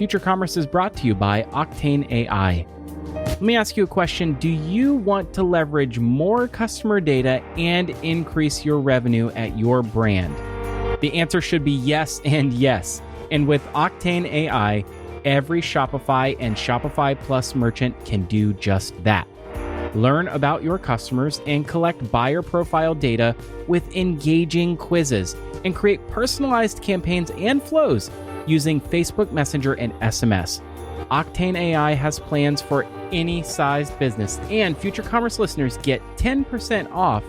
Future Commerce is brought to you by Octane AI. Let me ask you a question. Do you want to leverage more customer data and increase your revenue at your brand? The answer should be yes and yes. And with Octane AI, every Shopify and Shopify Plus merchant can do just that. Learn about your customers and collect buyer profile data with engaging quizzes and create personalized campaigns and flows using Facebook Messenger and SMS. Octane AI has plans for any sized business, and Future Commerce listeners get 10% off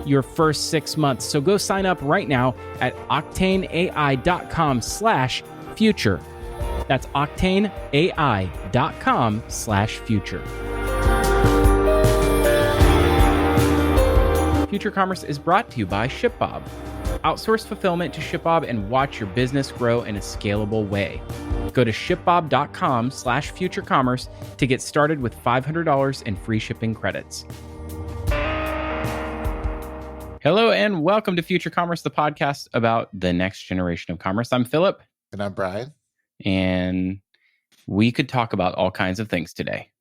your first 6 months. So go sign up right now at octaneai.com/future. That's octaneai.com/future. Future Commerce is brought to you by ShipBob. Outsource fulfillment to ShipBob and watch your business grow in a scalable way. Go to shipbob.com/futurecommerce to get started with $500 in free shipping credits. Hello and welcome to Future Commerce, the podcast about the next generation of commerce. I'm Philip. And I'm Brian. And we could talk about all kinds of things today.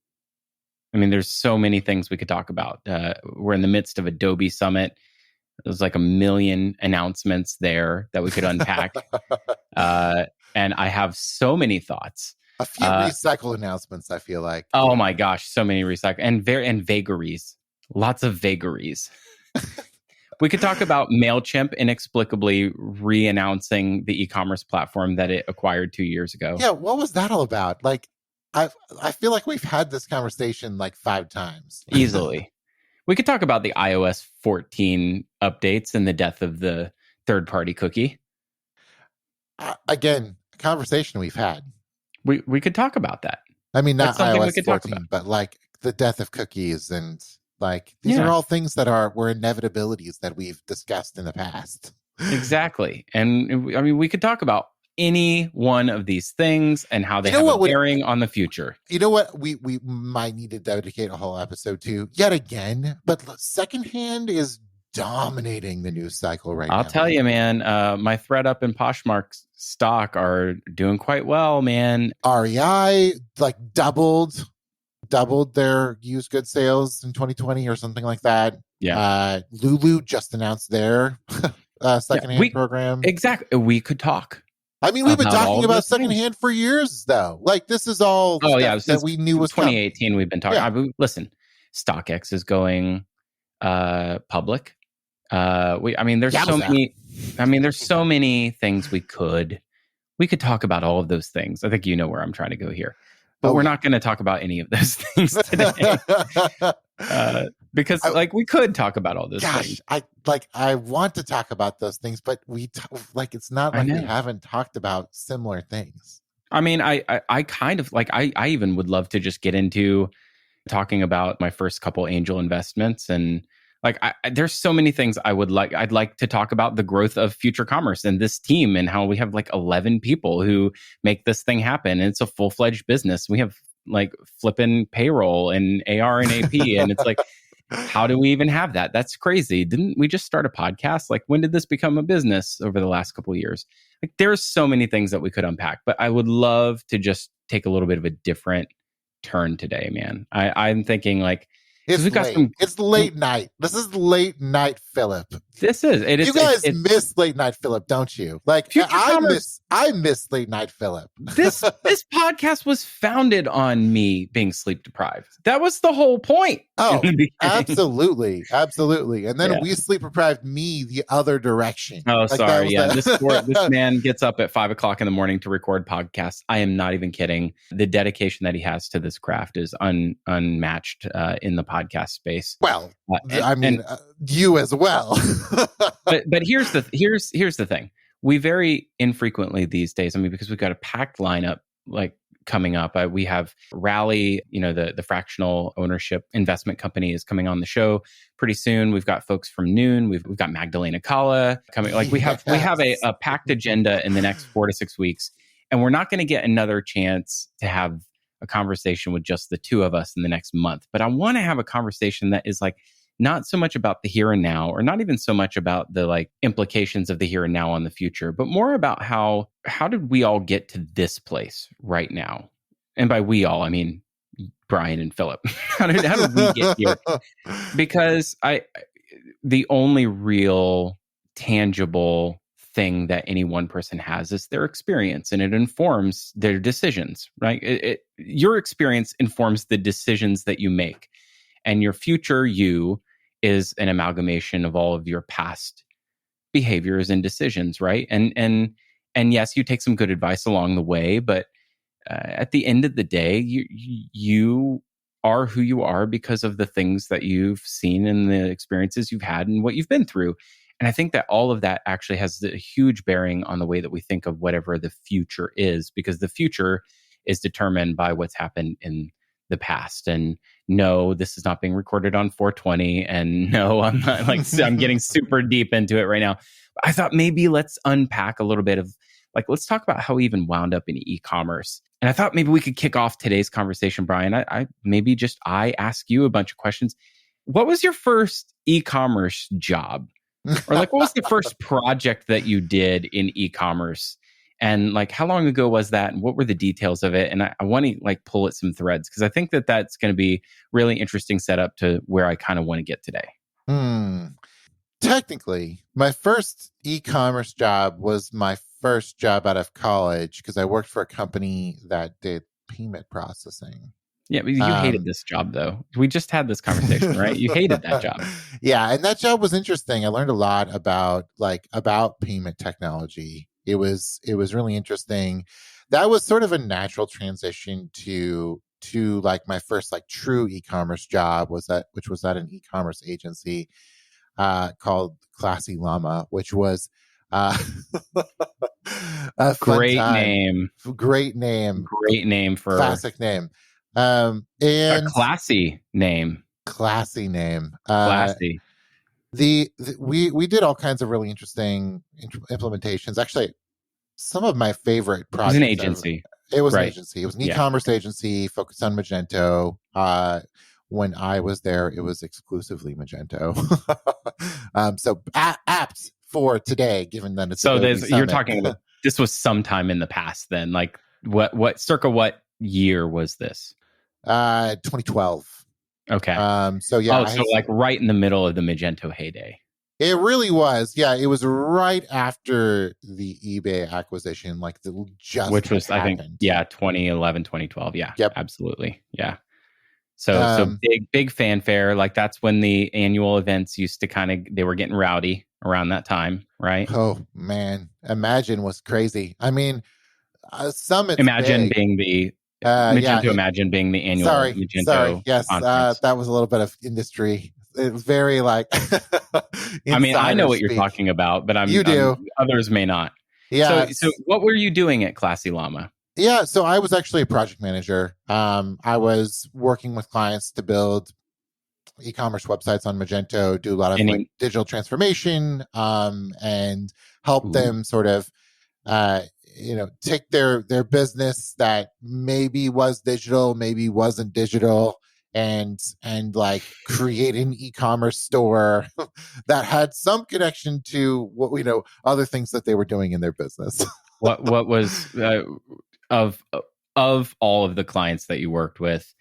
I mean, there's so many things we could talk about. We're in the midst of Adobe Summit. There's like a million announcements there that we could unpack. And I have so many thoughts. A few recycle announcements, I feel like. Oh my gosh, so many recycle and vagaries. Lots of vagaries. We could talk about MailChimp inexplicably re-announcing the e-commerce platform that it acquired 2 years ago. Yeah, what was that all about? Like, I feel like we've had this conversation like 5 times. Easily. We could talk about the iOS 14 updates and the death of the third-party cookie. Again, a conversation we've had. We could talk about that. I mean, not iOS 14, but like the death of cookies and like these are all things that were inevitabilities that we've discussed in the past. Exactly. And I mean, we could talk about any one of these things and how they have a bearing on the future. You know what? We might need to dedicate a whole episode to yet again, but secondhand is dominating the news cycle right now. I'll tell you, man, my ThreadUp and Poshmark stock are doing quite well, man. REI like doubled their used good sales in 2020 or something like that. Yeah. Lulu just announced their secondhand program. Exactly. We could talk. I mean, we've been talking about secondhand for years, though. Like, this is all that we knew was 2018. Coming. We've been talking. Listen, StockX is going public. There's so many. I mean, there's so many things we could talk about. All of those things. I think you know where I'm trying to go here, but we're not going to talk about any of those things today. Because we could talk about all those things. I want to talk about those things, but it's not like we haven't talked about similar things. I mean, I kind of like, I even would love to just get into talking about my first couple angel investments. And there's so many things I'd like to talk about the growth of Future Commerce and this team and how we have like 11 people who make this thing happen. And it's a full-fledged business. We have like flipping payroll and AR and AP. And it's like, how do we even have that? That's crazy. Didn't we just start a podcast? Like, when did this become a business over the last couple of years? Like, there's so many things that we could unpack, but I would love to just take a little bit of a different turn today, man. I'm thinking like, it's late. It's late night. This is late night, Philip. This is. You guys miss late night, Philip, don't you? Like, I miss late night, Philip. This podcast was founded on me being sleep deprived. That was the whole point. Oh, absolutely. And then we sleep deprived me the other direction. Oh, sorry. Yeah, this man gets up at 5 o'clock in the morning to record podcasts. I am not even kidding. The dedication that he has to this craft is unmatched in the podcast space. Well, you as well. but here's the thing. We very infrequently these days, I mean, because we've got a packed lineup like coming up. We have Rally, the fractional ownership investment company is coming on the show pretty soon. We've got folks from Noon. We've got Magdalena Kala coming. Like we have a packed agenda in the next 4 to 6 weeks, and we're not going to get another chance to have a conversation with just the two of us in the next month. But I want to have a conversation that is like not so much about the here and now, or not even so much about the like implications of the here and now on the future, but more about how did we all get to this place right now? And by we all, I mean Brian and Philip. how did we get here? Because the only real tangible thing that any one person has is their experience, and it informs their decisions, right? Your experience informs the decisions that you make, and your future you is an amalgamation of all of your past behaviors and decisions, right? And yes, you take some good advice along the way, but at the end of the day, you are who you are because of the things that you've seen and the experiences you've had and what you've been through. And I think that all of that actually has a huge bearing on the way that we think of whatever the future is, because the future is determined by what's happened in the past. And no, this is not being recorded on 420. And no, I'm not like, I'm getting super deep into it right now. But I thought maybe let's unpack a little bit of like, let's talk about how we even wound up in e-commerce. And I thought maybe we could kick off today's conversation, Brian. I ask you a bunch of questions. What was your first e-commerce job? Or like, what was the first project that you did in e-commerce? And like, how long ago was that? And what were the details of it? And I want to like pull at some threads, because I think that that's going to be really interesting setup to where I kind of want to get today. Technically, my first e-commerce job was my first job out of college, because I worked for a company that did payment processing. Yeah, but you hated this job, though. We just had this conversation, right? You hated that job. Yeah, and that job was interesting. I learned a lot about payment technology. It was really interesting. That was sort of a natural transition to like my first like true e-commerce job, which was at an e-commerce agency called Classy Llama, which was a great name for classic name. And a classy name. Classy. We did all kinds of really interesting implementations. Actually, some of my favorite projects. It was an agency. It was an agency. It was an e-commerce agency focused on Magento. When I was there, it was exclusively Magento. So apt for today, given that it's you're talking about this was sometime in the past then. Like what circa what year was this? 2012. Okay. So like right in the middle of the Magento heyday. It really was. Yeah, it was right after the eBay acquisition, like which was happened. I think 2011, 2012. Yeah. Yep. Absolutely. Yeah. So big fanfare. Like that's when the annual events used to they were getting rowdy around that time, right? Oh man, Imagine was crazy. I mean, Summit's Imagine big. being the Magento Imagine being the annual Magento. Sorry, yes, that was a little bit of industry. It was very like. I mean, I know what you're talking about, but you do. Others may not. Yeah. So what were you doing at Classy Llama? Yeah, so I was actually a project manager. I was working with clients to build e-commerce websites on Magento, do a lot of like digital transformation, and help them sort of, take their business that maybe was digital, maybe wasn't digital, and like create an e-commerce store that had some connection to what other things that they were doing in their business. What was of all of the clients that you worked with,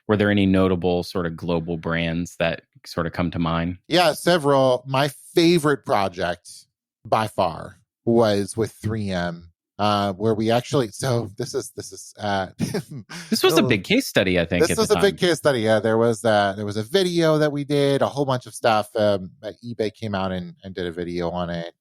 were there any notable sort of global brands that sort of come to mind? Yeah, several. My favorite project by far was with 3M, where we actually. So this is this was a big case study, I think. This was a big case study. Yeah, there was a video that we did, a whole bunch of stuff. eBay came out and did a video on it.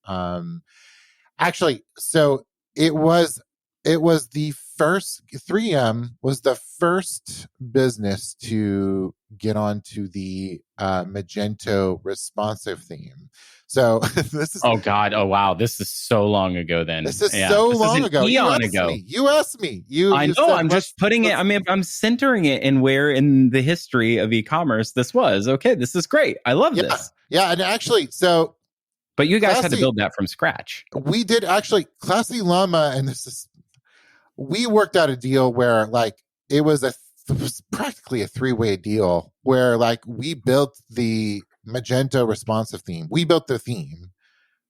Actually, so it was the first 3M was the first business to get onto the Magento responsive theme. So this is wow, this is so long ago then. This is long ago. Eon ago. You asked me. I know. I'm just putting it. I mean, I'm centering it in where in the history of e-commerce this was. Okay, this is great. I love this. Yeah, and actually, so. But you guys had to build that from scratch. We did actually. Classy Llama, and we worked out a deal where like it was practically a 3-way deal where like we built the Magento responsive theme. We built the theme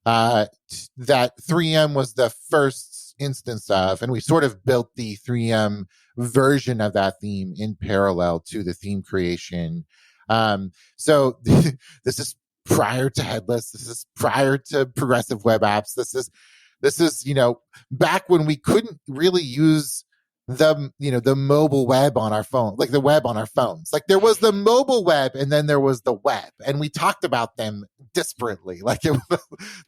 that 3M was the first instance of, and we sort of built the 3M version of that theme in parallel to the theme creation. So this is prior to headless. This is prior to progressive web apps. This is, back when we couldn't really use the mobile web on our phone, like the web on our phones. Like there was the mobile web and then there was the web, and we talked about them disparately. Like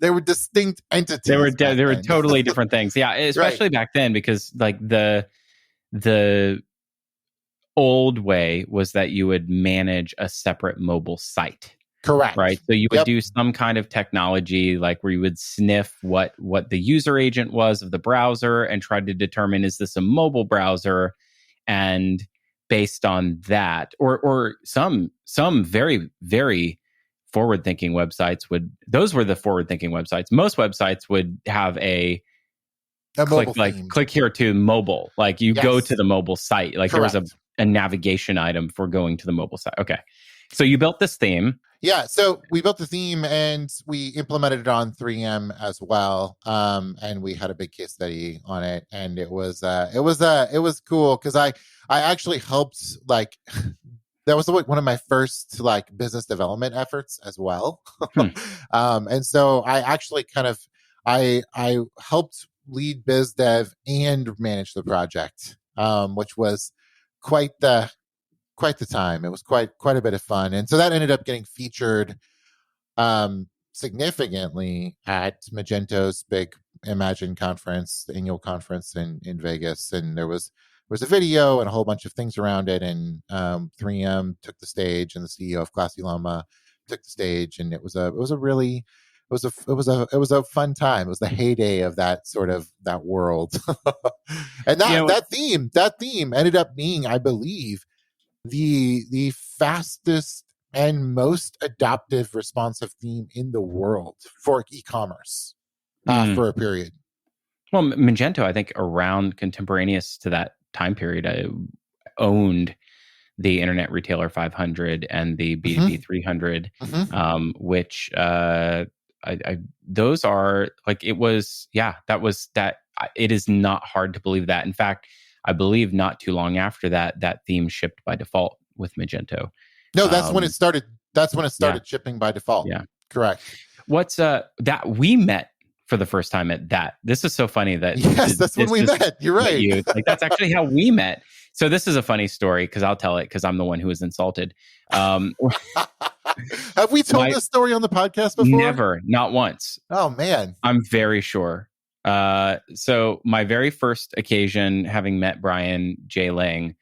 they were distinct entities. They were totally different things. Yeah, especially back then, because like the old way was that you would manage a separate mobile site. Correct. Right. So you would do some kind of technology, like where you would sniff what the user agent was of the browser and try to determine, is this a mobile browser? And based on that, or some very, very forward-thinking websites those were the forward-thinking websites. Most websites would have a click here to mobile. Like you go to the mobile site. Like Correct. There was a navigation item for going to the mobile site. Okay. So you built this theme. Yeah, so we built the theme and we implemented it on 3M as well, and we had a big case study on it, and it was cool because I actually helped, like that was one of my first like business development efforts as well, and so I actually I helped lead biz dev and manage the project, which was quite the time. It was quite a bit of fun. And so that ended up getting featured significantly at Magento's big Imagine conference, the annual conference in Vegas. And there was a video and a whole bunch of things around it. And 3M took the stage, and the CEO of Classy Llama took the stage. And it was a fun time. It was the heyday of that world. And that theme ended up being, I believe, the fastest and most adoptive responsive theme in the world for e-commerce for a period. Well, Magento, I think around contemporaneous to that time period, owned the Internet Retailer 500 and the B2B 300, which those are like, it was, that it is not hard to believe that. In fact, I believe not too long after that theme shipped by default with Magento. No, that's when it started. That's when it started shipping by default. Yeah, correct. What's that we met for the first time at that? This is so funny that that's when we met. You're right. Like that's actually how we met. So this is a funny story because I'll tell it because I'm the one who was insulted. Have we told this story on the podcast before? Never, not once. Oh man, I'm very sure. So my very first occasion having met Brian J. Lang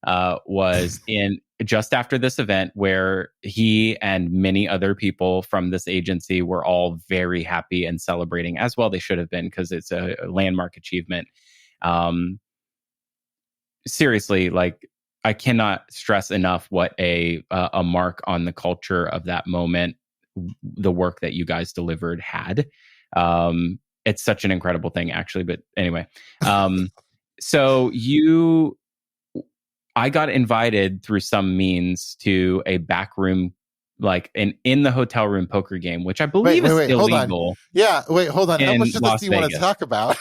was in just after this event where he and many other people from this agency were all very happy and celebrating, as well they should have been, because it's a landmark achievement. Seriously, like I cannot stress enough what a mark on the culture of that moment the work that you guys delivered had. It's such an incredible thing, actually. But anyway, so I got invited through some means to a back room, like in the hotel room poker game, which I believe is illegal. Yeah, hold on. How much of this do you want to talk about?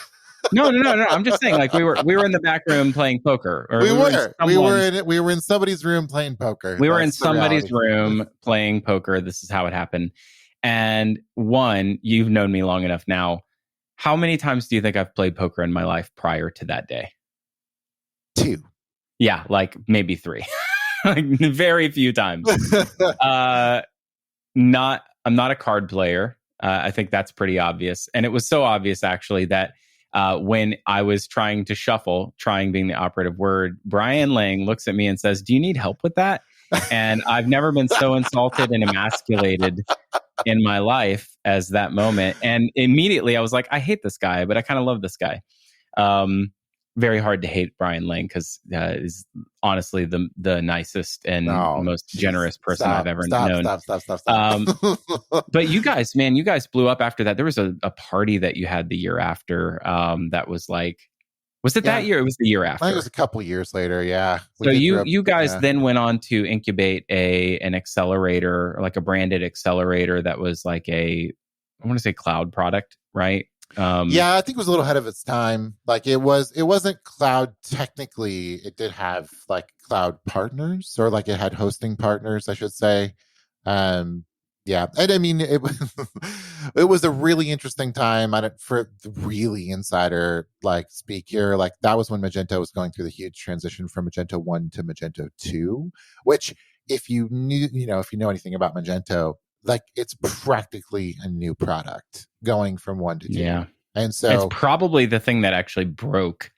No. I'm just saying, like we were in the back room playing poker. Or we were in somebody's room playing poker. We were in somebody's room playing poker. This is how it happened. And you've known me long enough now. How many times do you think I've played poker in my life prior to that day? 2. Yeah, like maybe 3. Like very few times. I'm not a card player. I think that's pretty obvious. And it was so obvious, actually, that when I was trying to shuffle, trying being the operative word, Brian Lang looks at me and says, "Do you need help with that?" And I've never been so insulted and emasculated in my life as that moment. And immediately I was like, I hate this guy, but I kind of love this guy. Very hard to hate Brian Lang because he's honestly the nicest and most generous person I've ever known. Stop. But you guys blew up after that. There was a party that you had the year after that was like Was it that year? It was the year I think it was after. a couple years later. Yeah. So you guys then went on to incubate an accelerator, like a branded accelerator that was like I want to say cloud product, right? Yeah, I think it was a little ahead of its time. Like it wasn't cloud technically. It did have like cloud partners, or like it had hosting partners, I should say. Yeah, and I mean it it was a really interesting time. For the really insider like speak here, like that was when Magento was going through the huge transition from Magento 1 to Magento 2, which if you know anything about Magento, like it's practically a new product going from 1 to 2. Yeah. And so it's probably the thing that actually broke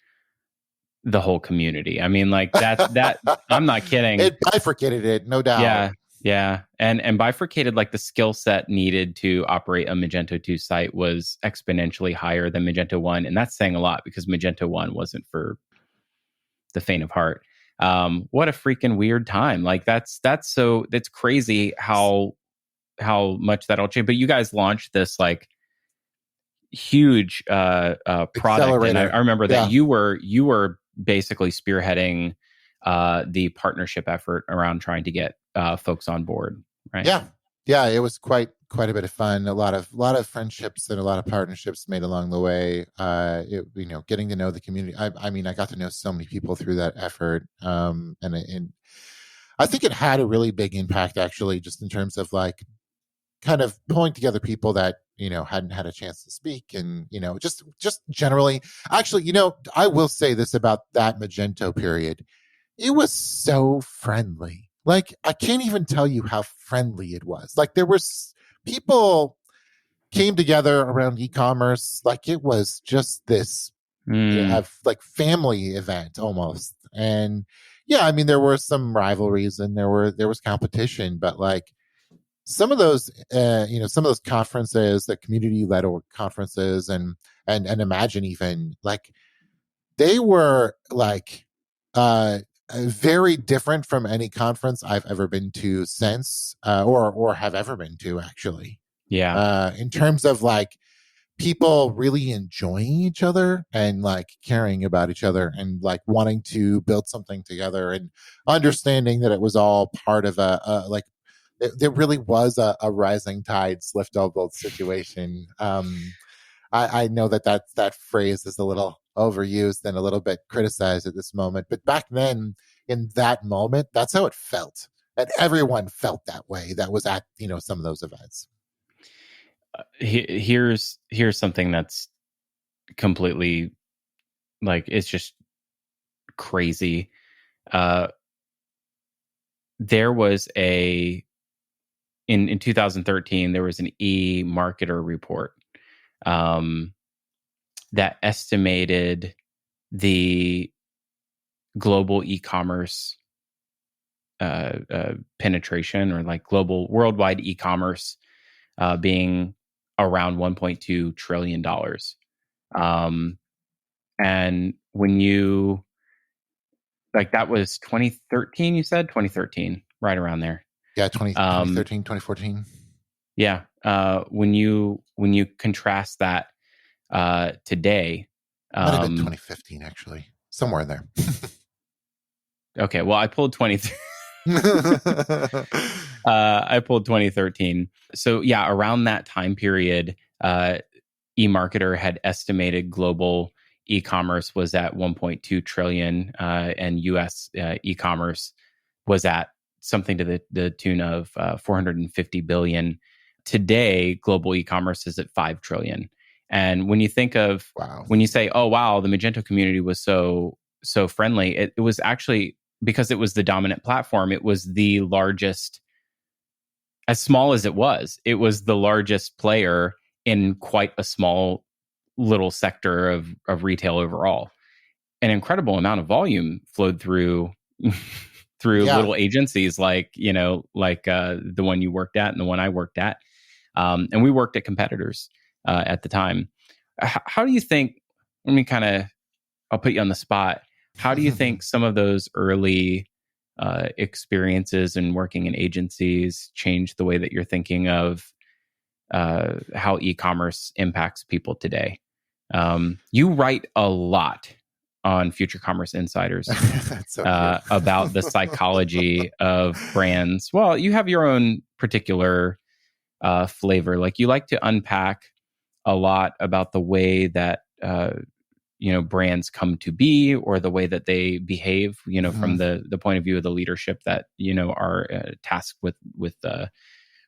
the whole community. I mean, like that I'm not kidding. It bifurcated it, no doubt. Yeah. And bifurcated, like the skill set needed to operate a Magento 2 site was exponentially higher than Magento 1. And that's saying a lot because Magento 1 wasn't for the faint of heart. What a freaking weird time. Like that's crazy how much that'll change. But you guys launched this like huge product, and I remember that you were basically spearheading the partnership effort around trying to get folks on board, right? Yeah, it was quite a bit of fun. A lot of friendships and a lot of partnerships made along the way. Getting to know the community. I mean, I got to know so many people through that effort, and I think it had a really big impact, actually, just in terms of like kind of pulling together people that hadn't had a chance to speak, and just generally. Actually, I will say this about that Magento period: it was so friendly. Like I can't even tell you how friendly it was. Like there was people came together around e-commerce. Like it was just this like family event almost. And yeah, I mean there were some rivalries and there was competition, but like some of those conferences, the community led conferences, and Imagine, even like they were like very different from any conference I've ever been to since, or have ever been to, actually. Yeah. In terms of like people really enjoying each other and like caring about each other and like wanting to build something together and understanding that it was all part of a like there really was a rising tides lift all boats situation. I know that phrase is a little overused and a little bit criticized at this moment, but back then, in that moment, that's how it felt, and everyone felt that way. That was at some of those events. Here's something that's completely like it's just crazy. There was in 2013 there was an eMarketer report that estimated the global e-commerce penetration, or like global worldwide e-commerce being around $1.2 trillion. And when you like that was 2013, you said 2013, right around there. Yeah, 2013, 2014. Yeah. When you contrast that today, might have been 2015, actually, somewhere in there. Okay, well, I pulled 2013. So yeah, around that time period, eMarketer had estimated global e-commerce was at 1.2 trillion, and US e-commerce was at something to the tune of 450 billion. Today, global e-commerce is at 5 trillion. And when you think of, when you say, oh, wow, the Magento community was so friendly, it was actually, because it was the dominant platform, it was the largest, as small as it was the largest player in quite a small little sector of retail overall. An incredible amount of volume flowed through little agencies like the one you worked at and the one I worked at. And we worked at competitors at the time. How do you think, I'll put you on the spot. How do you think some of those early experiences and working in agencies changed the way that you're thinking of how e-commerce impacts people today? You write a lot on Future Commerce Insiders That's so cute. about the psychology of brands. Well, you have your own particular flavor. Like, you like to unpack a lot about the way that brands come to be, or the way that they behave, from the point of view of the leadership that are tasked with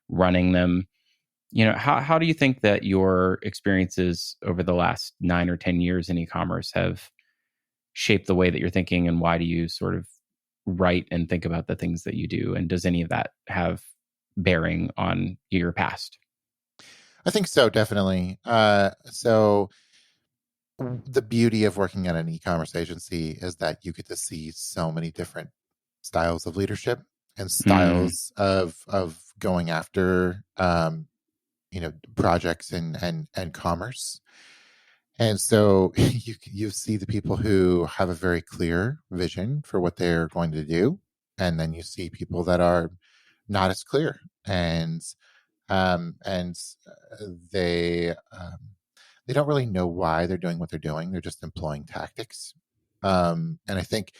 running them. How do you think that your experiences over the last 9 or 10 years in e-commerce have shaped the way that you're thinking, and why do you sort of write and think about the things that you do? And does any of that have bearing on your past? I think so, definitely. So the beauty of working at an e-commerce agency is that you get to see so many different styles of leadership and styles of going after projects and commerce. And so you see the people who have a very clear vision for what they're going to do, and then you see people that are not as clear, and they don't really know why they're doing what they're doing. They're just employing tactics, and I think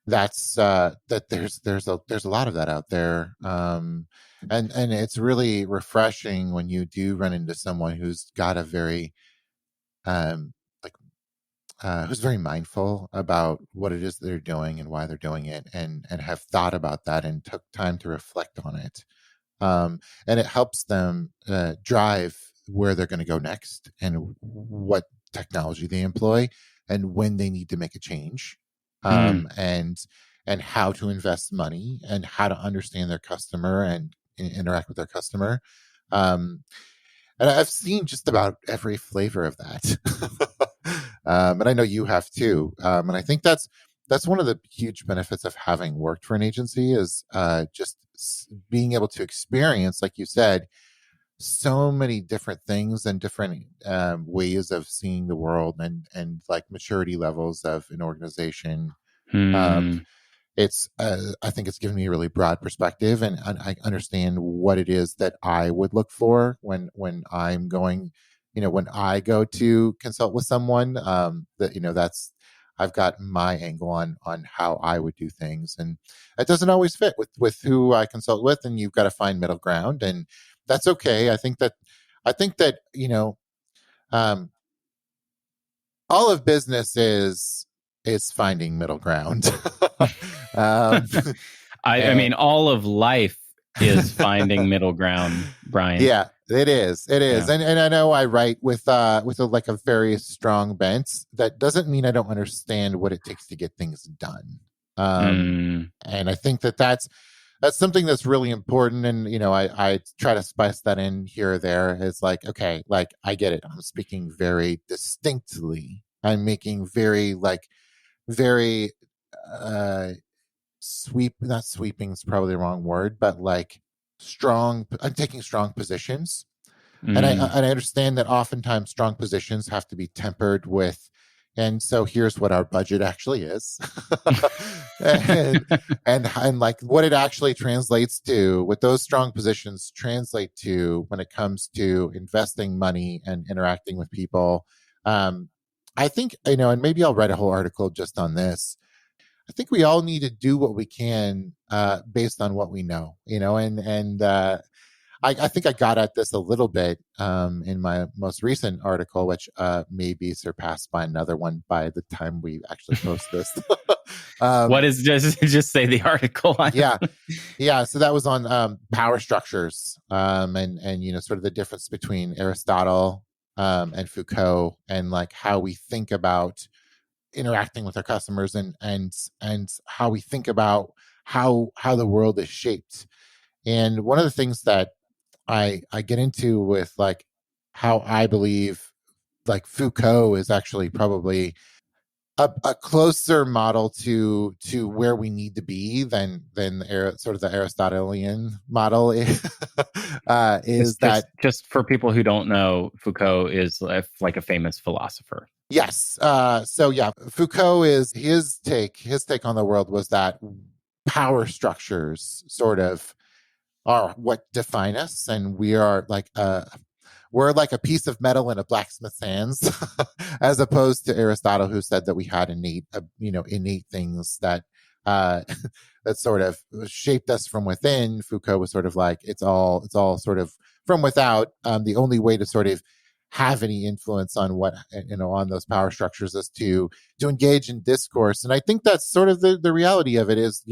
that's that there's a lot of that out there, and it's really refreshing when you do run into someone who's got a very like who's very mindful about what it is they're doing and why they're doing it, and have thought about that and took time to reflect on it. And it helps them drive where they're going to go next, and what technology they employ, and when they need to make a change, and how to invest money, and how to understand their customer and interact with their customer. And I've seen just about every flavor of that. And I know you have too. And I think that's one of the huge benefits of having worked for an agency, is just being able to experience, like you said, so many different things and different ways of seeing the world, and like maturity levels of an organization. It's I think it's given me a really broad perspective, and I understand what it is that I would look for when I'm going, when I go to consult with someone, that's, I've got my angle on how I would do things, and it doesn't always fit with who I consult with, and you've got to find middle ground, and that's okay. I think that all of business is finding middle ground. I mean, all of life is finding middle ground, Brian. Yeah, it is. Yeah. And I know I write with like a very strong bent. That doesn't mean I don't understand what it takes to get things done. And I think that's something that's really important. And I try to spice that in here or there. It's like, okay, like, I get it. I'm speaking very distinctly. I'm making very not sweeping is probably the wrong word, but like strong. I'm taking strong positions, and I understand that oftentimes strong positions have to be tempered with. And so here's what our budget actually is, and like what it actually translates to, what those strong positions translate to when it comes to investing money and interacting with people. I think, and maybe I'll write a whole article just on this. I think we all need to do what we can based on what we know, and I think I got at this a little bit in my most recent article, which may be surpassed by another one by the time we actually post this. What is, just say the article? Yeah. So that was on power structures, and sort of the difference between Aristotle and Foucault, and like how we think about interacting with our customers, and how we think about how the world is shaped. And one of the things that I get into with like how I believe like Foucault is actually probably a closer model to where we need to be than sort of the Aristotelian model is just for people who don't know, Foucault is like a famous philosopher. Yes. So yeah, Foucault is his take on the world was that power structures sort of are what define us, and we are like we're like a piece of metal in a blacksmith's hands, as opposed to Aristotle, who said that we had innate things that that sort of shaped us from within. Foucault was sort of like, it's all sort of from without. The only way to sort of have any influence on what, on those power structures is to engage in discourse. And I think that's sort of the reality of it is,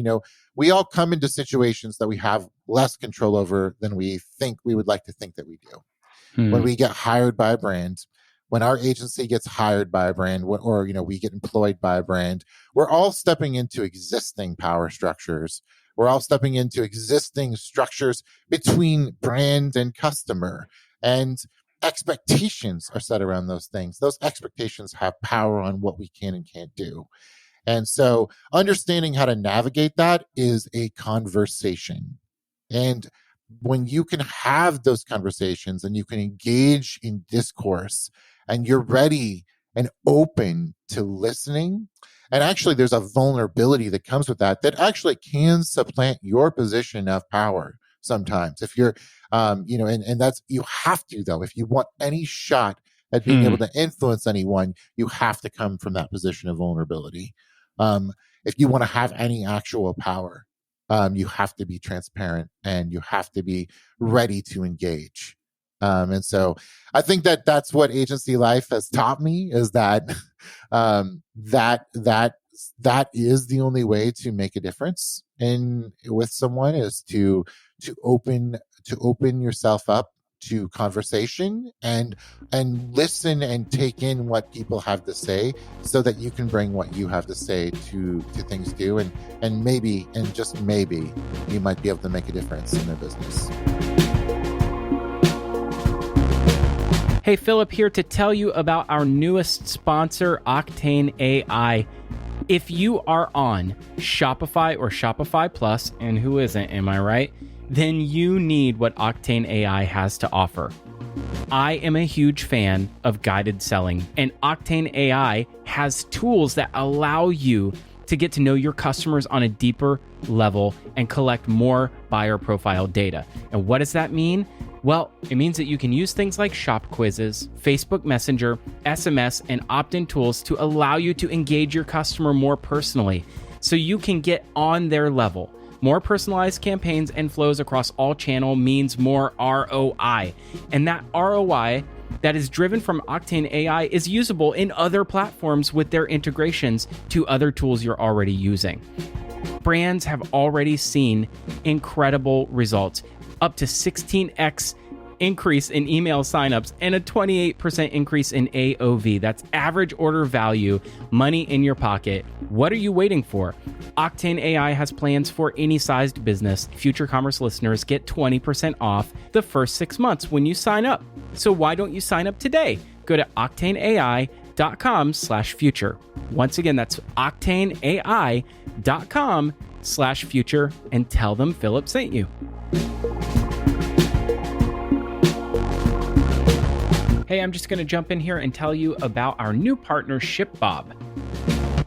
we all come into situations that we have less control over than we would like to think that we do. When we get hired by a brand, when our agency gets hired by a brand, or we get employed by a brand, we're all stepping into existing power structures. We're all stepping into existing structures between brand and customer, and expectations are set around those things. Those expectations have power on what we can and can't do. And so understanding how to navigate that is a conversation. And when you can have those conversations and you can engage in discourse and you're ready and open to listening, and actually there's a vulnerability that comes with that actually can supplant your position of power sometimes. If you're, and that's, you have to, though, if you want any shot at being able to influence anyone, you have to come from that position of vulnerability. If you want to have any actual power, you have to be transparent and you have to be ready to engage. And so I think that's what agency life has taught me, is that that is the only way to make a difference with someone, is to open yourself up to conversation and listen and take in what people have to say, so that you can bring what you have to say to things too, and maybe, and just maybe, you might be able to make a difference in their business. Hey, Philip here to tell you about our newest sponsor, Octane AI. If you are on Shopify or Shopify Plus, and who isn't, am I right? Then you need what Octane AI has to offer. I am a huge fan of guided selling, and Octane AI has tools that allow you to get to know your customers on a deeper level and collect more buyer profile data. And what does that mean? Well, it means that you can use things like shop quizzes, Facebook Messenger, SMS, and opt-in tools to allow you to engage your customer more personally, so you can get on their level. More personalized campaigns and flows across all channel means more ROI. And that ROI that is driven from Octane AI is usable in other platforms with their integrations to other tools you're already using. Brands have already seen incredible results, up to 16x increase in email signups and a 28% increase in AOV. That's average order value, money in your pocket. What are you waiting for? Octane AI has plans for any sized business. Future Commerce listeners get 20% off the first 6 months when you sign up. So why don't you sign up today? Go to octaneai.com/future. Once again, that's octaneai.com/future, and tell them Philip sent you. Hey, I'm just going to jump in here and tell you about our new partner, ShipBob.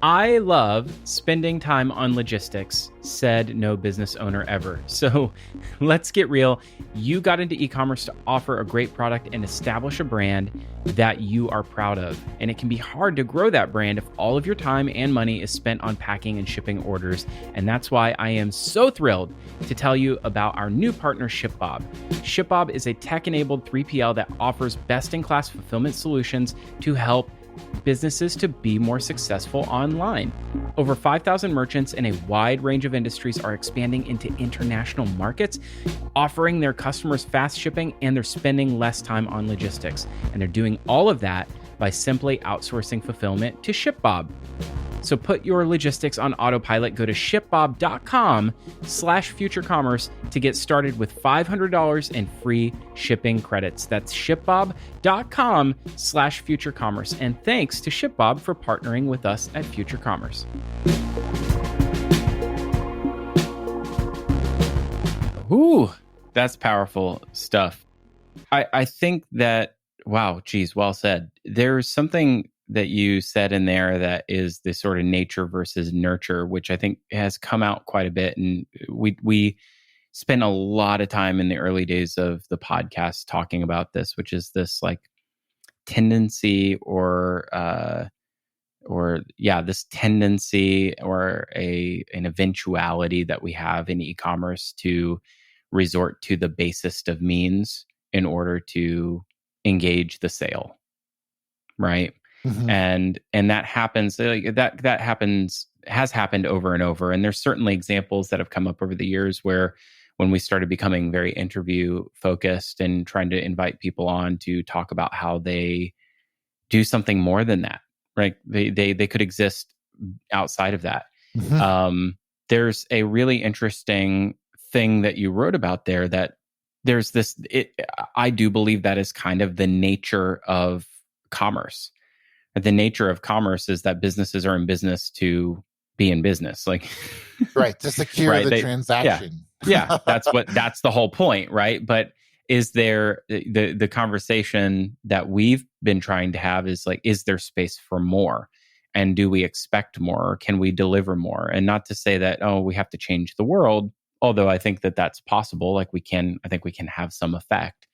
I love spending time on logistics, said no business owner ever. So let's get real. You got into e-commerce to offer a great product and establish a brand that you are proud of. And it can be hard to grow that brand if all of your time and money is spent on packing and shipping orders. And that's why I am so thrilled to tell you about our new partner, ShipBob. ShipBob is a tech-enabled 3PL that offers best-in-class fulfillment solutions to help businesses to be more successful online. Over 5,000 merchants in a wide range of industries are expanding into international markets, offering their customers fast shipping, and they're spending less time on logistics. And they're doing all of that by simply outsourcing fulfillment to ShipBob. So put your logistics on autopilot. Go to shipbob.com/futurecommerce to get started with $500 in free shipping credits. That's shipbob.com/futurecommerce. And thanks to ShipBob for partnering with us at Future Commerce. Ooh, that's powerful stuff. I think that, wow, geez, well said. There's something that you said in there that is the sort of nature versus nurture, which I think has come out quite a bit. And we spent a lot of time in the early days of the podcast talking about this, which is this like tendency this tendency or an eventuality that we have in e-commerce to resort to the basest of means in order to engage the sale, right? Mm-hmm. And that happens, that has happened over and over. And there's certainly examples that have come up over the years where when we started becoming very interview focused and trying to invite people on to talk about how they do something more than that, right? They could exist outside of that. Mm-hmm. There's a really interesting thing that you wrote about there, that there's this, I do believe that is kind of the nature of commerce. The nature of commerce is that businesses are in business to be in business, like right, to secure right, the transaction. That's the whole point, right? But is there the conversation that we've been trying to have is like, is there space for more? And do we expect more? Or can we deliver more? And not to say that, oh, we have to change the world, although I think that that's possible. Like I think we can have some effect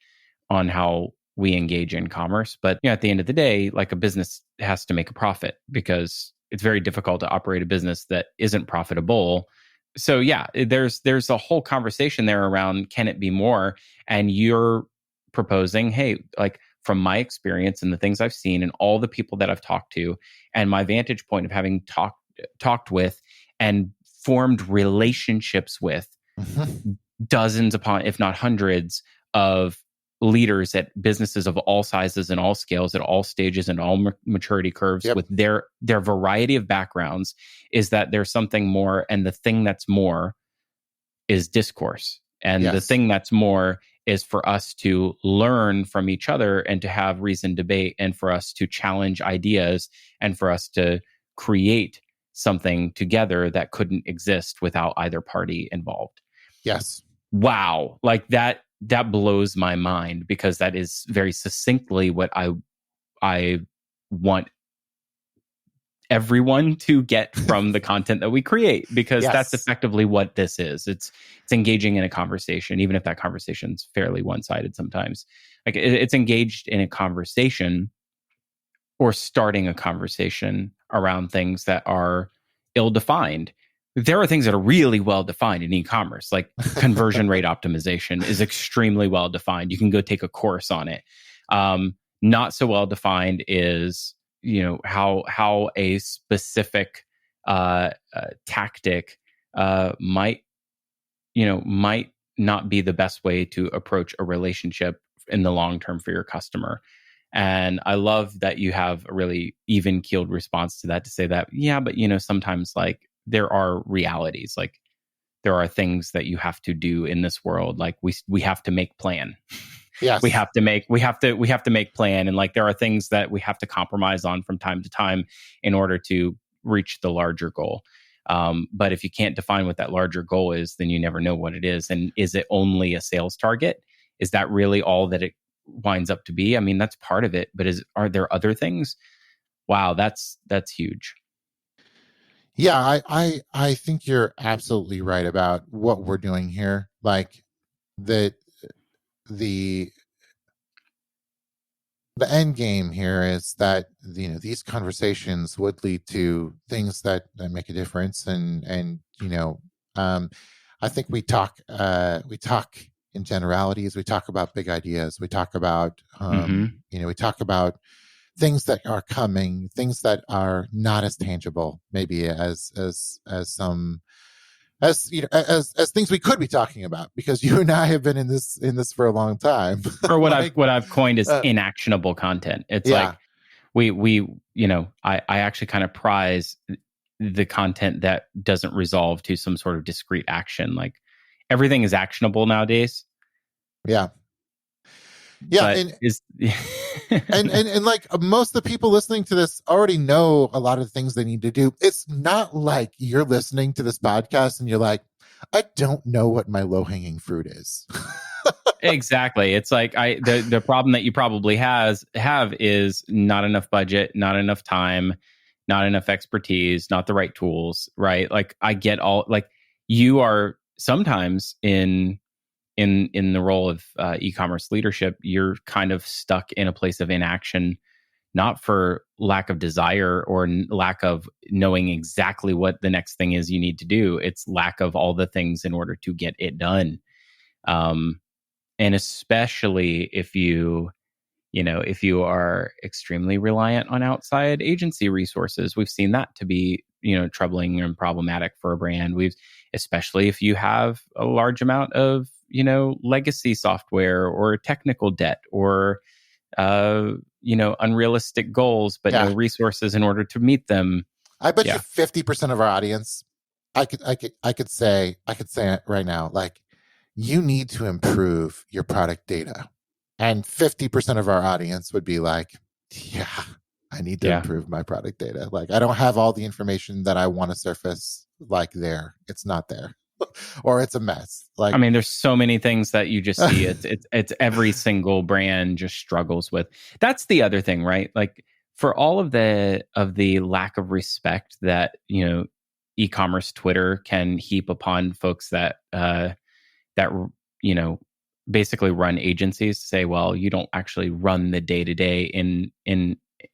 on how we engage in commerce. But at the end of the day, like a business has to make a profit, because it's very difficult to operate a business that isn't profitable. So there's a whole conversation there around, can it be more? And you're proposing, hey, like from my experience and the things I've seen and all the people that I've talked to and my vantage point of having talked with and formed relationships with Mm-hmm. dozens upon, if not hundreds, of leaders at businesses of all sizes and all scales, at all stages and all maturity curves, Yep. with their variety of backgrounds, is that there's something more. And the thing that's more is discourse. And Yes. the thing that's more is for us to learn from each other and to have reasoned debate, and for us to challenge ideas, and for us to create something together that couldn't exist without either party involved. Yes. Wow. Like that blows my mind, because that is very succinctly what I want everyone to get from the content that we create, because that's effectively what this is. It's engaging in a conversation, even if that conversation's fairly one-sided sometimes. Like it's engaged in a conversation, or starting a conversation around things that are ill-defined. There are things that are really well defined in e-commerce, like conversion rate optimization is extremely well defined. You can go take a course on it. Not so well defined is, how a specific tactic might not be the best way to approach a relationship in the long term for your customer. And I love that you have a really even keeled response to that, to say that, but sometimes like there are realities, like there are things that you have to do in this world. Like we have to make plan. Yes. we have to make plan. And like, there are things that we have to compromise on from time to time in order to reach the larger goal. But if you can't define what that larger goal is, then you never know what it is. And is it only a sales target? Is that really all that it winds up to be? I mean, that's part of it, but are there other things? Wow, that's huge. Yeah, I think you're absolutely right about what we're doing here. Like the end game here is that these conversations would lead to things that make a difference, and I think we talk in generalities. We talk about big ideas. We talk about we talk about things that are coming, things that are not as tangible, maybe as some as things we could be talking about, because you and I have been in this for a long time. Or what I've coined is inactionable content. It's like we I actually kind of prize the content that doesn't resolve to some sort of discrete action. Like everything is actionable nowadays. Yeah. And like most of the people listening to this already know a lot of things they need to do. It's not like you're listening to this podcast and you're like, I don't know what my low-hanging fruit is. Exactly. It's like the problem that you probably have is not enough budget, not enough time, not enough expertise, not the right tools, right? Like I get all, like you are sometimes in the role of e-commerce leadership, you're kind of stuck in a place of inaction, not for lack of desire or lack of knowing exactly what the next thing is you need to do. It's lack of all the things in order to get it done. And especially if if you are extremely reliant on outside agency resources, we've seen that to be, troubling and problematic for a brand. Especially if you have a large amount of, legacy software or technical debt or, unrealistic goals, but no resources in order to meet them. I bet you 50% of our audience, I could say it right now, like, you need to improve your product data. And 50% of our audience would be like, yeah, I need to improve my product data. Like, I don't have all the information that I want to surface, like, there. It's not there. Or it's a mess. Like, I mean, there's so many things that you just see. It's every single brand just struggles with. That's the other thing, right? Like, for all of the lack of respect that, e-commerce Twitter can heap upon folks that basically run agencies, to say, well, you don't actually run the day-to-day in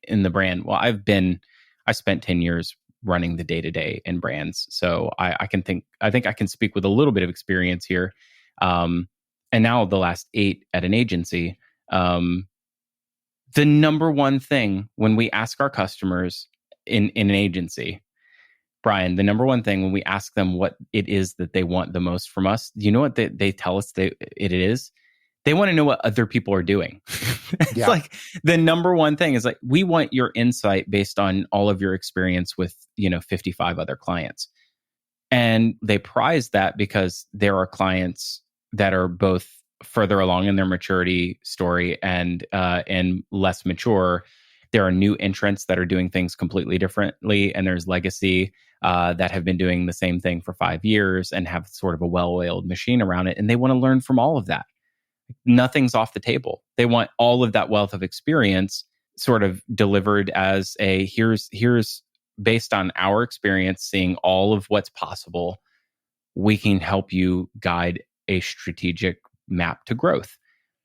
the brand. Well, I spent 10 years running the day-to-day in brands, so I think I can speak with a little bit of experience here, and now the last 8 at an agency. The number one thing when we ask our customers in an agency, Brian, the number one thing when we ask them what it is that they want the most from us, you know what they tell us it is? They want to know what other people are doing. It's like the number one thing is, like, we want your insight based on all of your experience with, 55 other clients. And they prize that because there are clients that are both further along in their maturity story and less mature. There are new entrants that are doing things completely differently, and there's legacy that have been doing the same thing for 5 years and have sort of a well-oiled machine around it, and they want to learn from all of that. Nothing's off the table. They want all of that wealth of experience sort of delivered as a here's based on our experience, seeing all of what's possible, we can help you guide a strategic map to growth.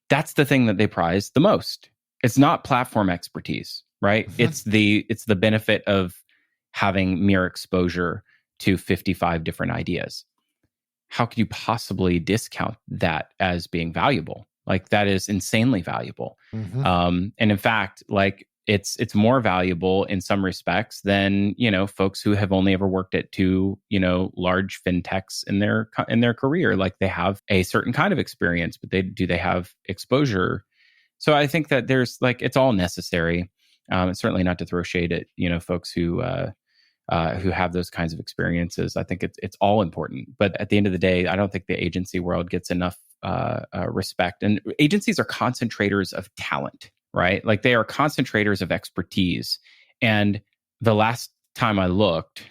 That's the thing that they prize the most. It's not platform expertise, right? Mm-hmm. It's the benefit of having mere exposure to 55 different ideas. How could you possibly discount that as being valuable? Like, that is insanely valuable. Mm-hmm. And in fact, like, it's more valuable in some respects than, folks who have only ever worked at 2, large fintechs in their career. Like, they have a certain kind of experience, but they have exposure. So I think that there's, like, it's all necessary. It's certainly not to throw shade at, folks who have those kinds of experiences. I think it's all important. But at the end of the day, I don't think the agency world gets enough respect. And agencies are concentrators of talent, right? Like, they are concentrators of expertise. And the last time I looked,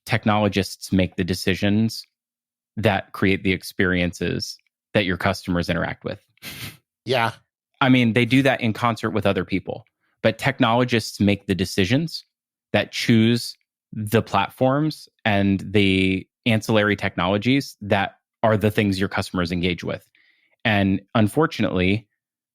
technologists make the decisions that create the experiences that your customers interact with. Yeah. I mean, they do that in concert with other people, but technologists make the decisions that choose the platforms and the ancillary technologies that are the things your customers engage with. And unfortunately,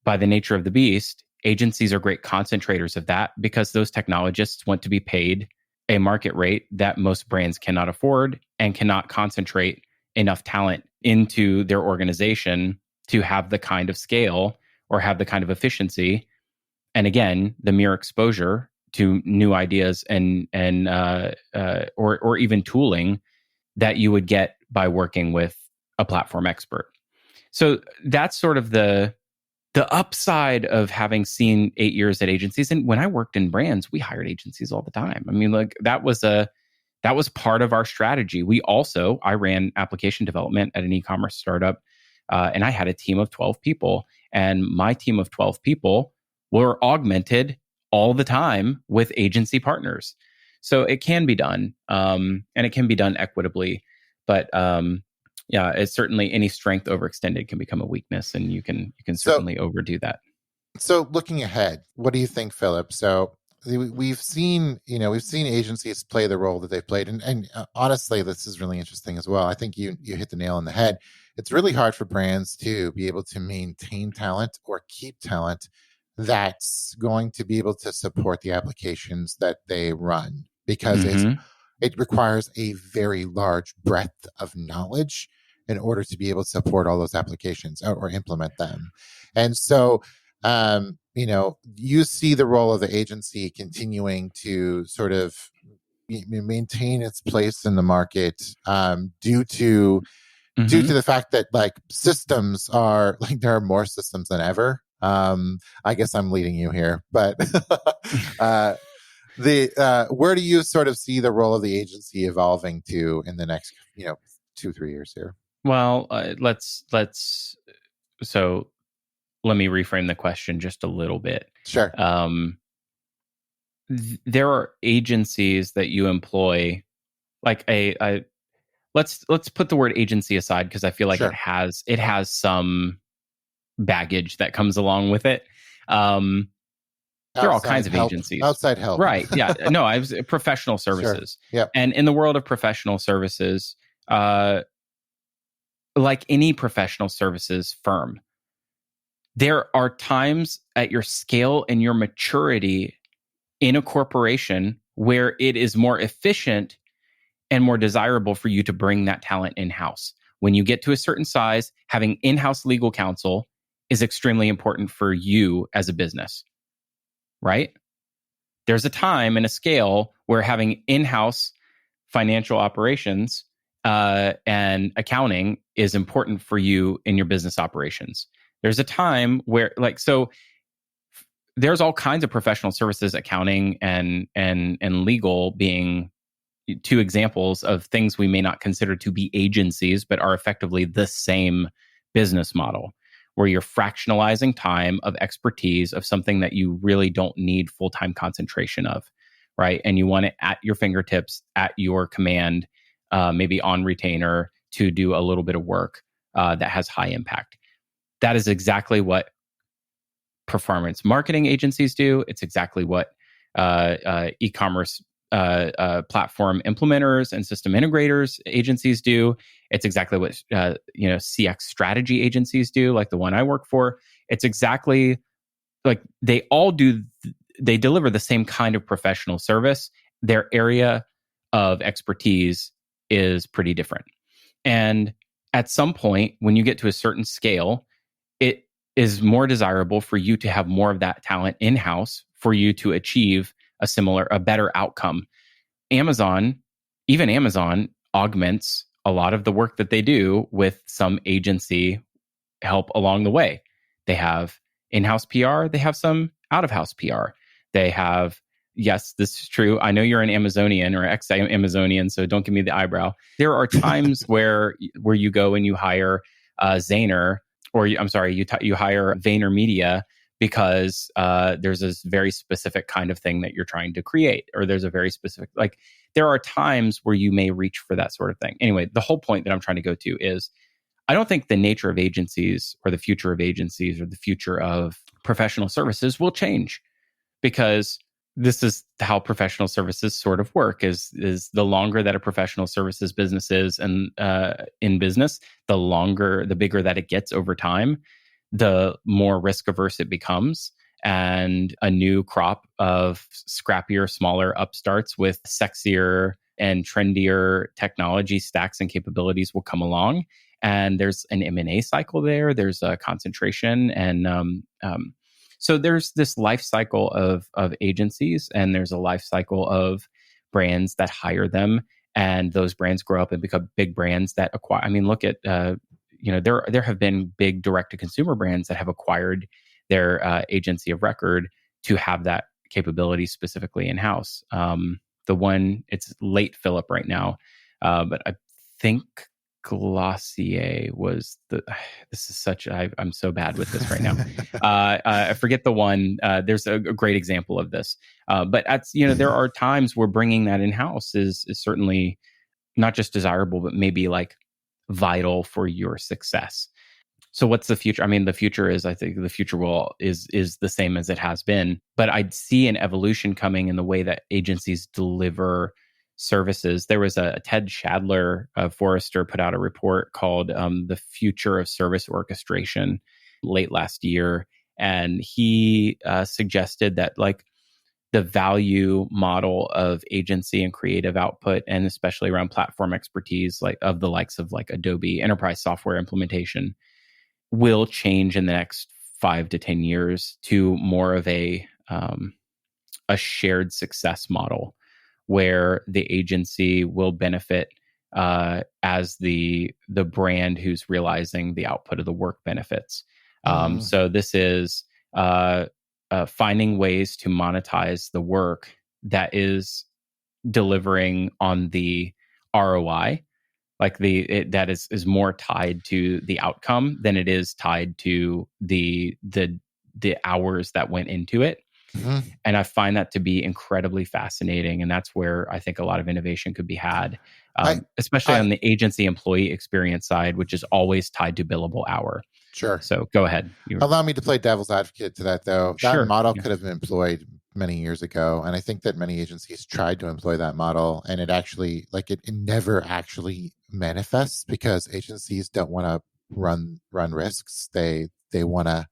by the nature of the beast, agencies are great concentrators of that, because those technologists want to be paid a market rate that most brands cannot afford and cannot concentrate enough talent into their organization to have the kind of scale or have the kind of efficiency. And again, the mere exposure to new ideas and or even tooling that you would get by working with a platform expert. So that's sort of the upside of having seen 8 years at agencies. And when I worked in brands, we hired agencies all the time. I mean, like, that was part of our strategy. I ran application development at an e-commerce startup, and I had a team of 12 people. And my team of 12 people were augmented all the time with agency partners. So it can be done, and it can be done equitably. But it's certainly, any strength overextended can become a weakness, and you can certainly overdo that. So looking ahead, what do you think, Philip? So we've seen agencies play the role that they've played, and honestly, this is really interesting as well. I think you hit the nail on the head. It's really hard for brands to be able to maintain talent or keep talent that's going to be able to support the applications that they run, because it requires a very large breadth of knowledge in order to be able to support all those applications or implement them. And so you see the role of the agency continuing to sort of maintain its place in the market, due to the fact that like systems are like, there are more systems than ever. I guess I'm leading you here, but where do you sort of see the role of the agency evolving to in the next 2-3 years here? Well, so let me reframe the question just a little bit. Sure. There are agencies that you employ, like let's put the word agency aside, because I feel like it has some baggage that comes along with it. There are all kinds of agencies. Outside help. Right. Yeah. No, I was professional services. Sure. Yep. And in the world of professional services, like any professional services firm, there are times at your scale and your maturity in a corporation where it is more efficient and more desirable for you to bring that talent in-house. When you get to a certain size, having in-house legal counsel is extremely important for you as a business, right? There's a time and a scale where having in-house financial operations and accounting is important for you in your business operations. There's a time where, there's all kinds of professional services, accounting and legal being two examples of things we may not consider to be agencies, but are effectively the same business model, where you're fractionalizing time of expertise of something that you really don't need full-time concentration of, right? And you want it at your fingertips, at your command, maybe on retainer to do a little bit of work that has high impact. That is exactly what performance marketing agencies do. It's exactly what e-commerce platform implementers and system integrators agencies do. It's exactly what CX strategy agencies do, like the one I work for. It's exactly like they all do. They deliver the same kind of professional service. Their area of expertise is pretty different. And at some point, when you get to a certain scale, it is more desirable for you to have more of that talent in-house for you to achieve a better outcome. Even Amazon augments a lot of the work that they do with some agency help along the way. They have in-house PR, they have some out-of-house PR. They have, yes, this is true. I know you're an Amazonian or ex-Amazonian, so don't give me the eyebrow. There are times where you go and you hire Zaner, or you hire VaynerMedia because there's this very specific kind of thing that you're trying to create, or there's a very specific, there are times where you may reach for that sort of thing. Anyway, the whole point that I'm trying to go to is, I don't think the nature of agencies or the future of agencies or the future of professional services will change, because this is how professional services sort of work, is the longer that a professional services business is and in business, the bigger that it gets over time, the more risk averse it becomes. And a new crop of scrappier, smaller upstarts with sexier and trendier technology stacks and capabilities will come along. And there's an M&A cycle there. There's a concentration. And so there's this life cycle of agencies, and there's a life cycle of brands that hire them. And those brands grow up and become big brands that acquire. I mean, look at, there have been big direct-to-consumer brands that have acquired their agency of record to have that capability specifically in-house. It's late Philip right now, but I think Glossier was I'm so bad with this right now. I forget the one. There's a great example of this. But there are times where bringing that in-house is certainly not just desirable, but maybe vital for your success. So what's the future? I mean, the future is, I think the future is the same as it has been, but I'd see an evolution coming in the way that agencies deliver services. There was a Ted Shadler of Forrester put out a report called The Future of Service Orchestration late last year. And he suggested that like the value model of agency and creative output, and especially around platform expertise, like of the likes of like Adobe enterprise software implementation, will change in the next 5 to 10 years to more of a shared success model where the agency will benefit as the brand who's realizing the output of the work benefits. So this is finding ways to monetize the work that is delivering on the ROI, like that is more tied to the outcome than it is tied to the hours that went into it. And I find that to be incredibly fascinating, and that's where I think a lot of innovation could be had, especially on the agency employee experience side, which is always tied to billable hour. Sure. So go ahead. Allow me to play devil's advocate to that, though. That Sure. model could have been employed many years ago, and I think that many agencies tried to employ that model, and it actually, like, it never actually manifests because agencies don't want to run risks. They want to,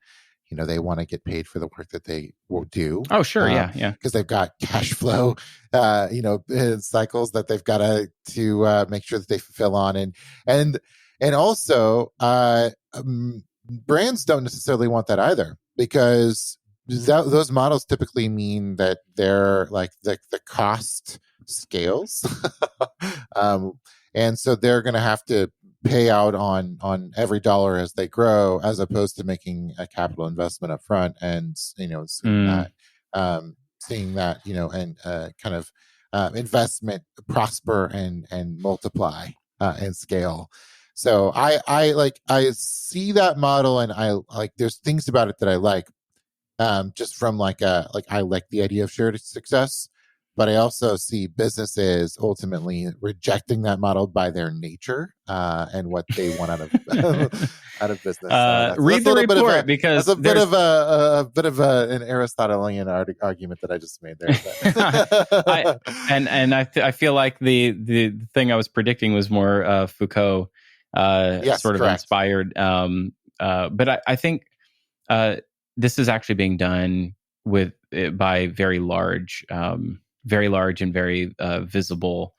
they want to get paid for the work that they will do. Oh, sure, yeah, because they've got cash flow, cycles that they've got to make sure that they fulfill on, and also brands don't necessarily want that either, because those models typically mean that they're like the cost scales, and so they're going to have to pay out on every dollar as they grow, as opposed to making a capital investment up front and seeing that and kind of investment prosper and multiply and scale. So I see that model, and I like, there's things about it that I like, just from I like the idea of shared success, but I also see businesses ultimately rejecting that model by their nature, and what they want out of business. Read the report, because that's a bit of an Aristotelian argument that I just made there. I feel like the thing I was predicting was more Foucault. Yes, sort of correct. Inspired. But I think this is actually being done by very large and very visible